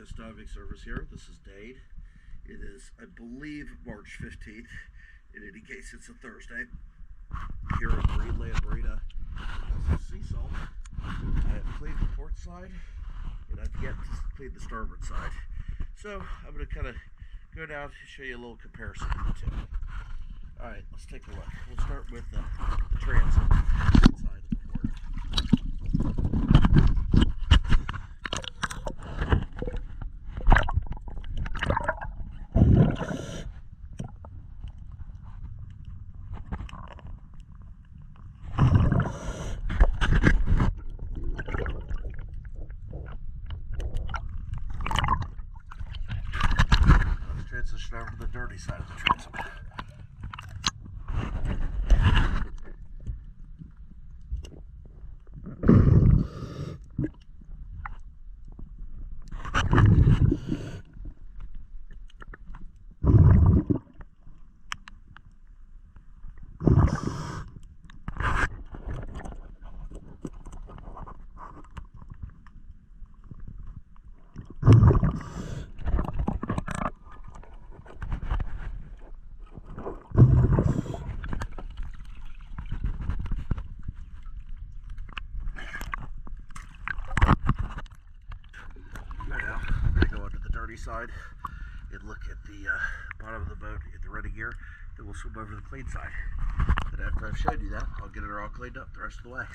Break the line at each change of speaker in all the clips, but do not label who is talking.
Access Diving Service here. This is Dade. It is, I believe, March 15th. In any case, it's a Thursday. Here at Greenland Marina, Sea Salt. I have cleaned the port side, and I've yet to clean the starboard side. So I'm going to kind of go down and show you a little comparison of the two. Alright, let's take a look. We'll start with the transom side of the port. Let's transition over to the dirty side of the transom. Side and look at the bottom of the boat at the ready gear. Then we'll swim over to the clean side. Then after I've showed you that, I'll get it all cleaned up the rest of the way.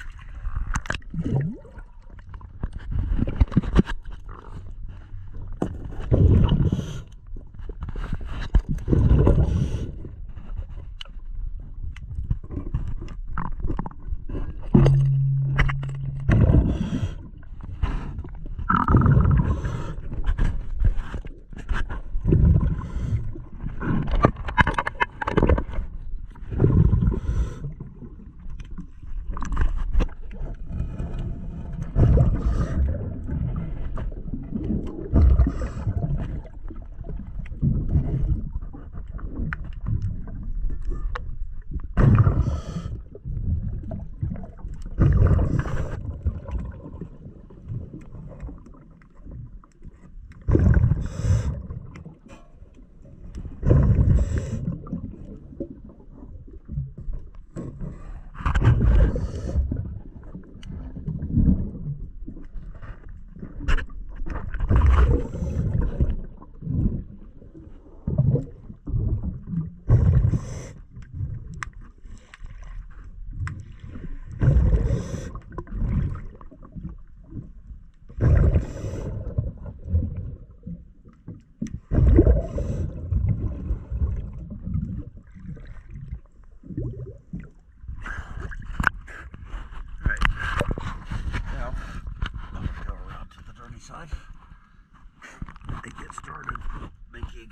Side and get started making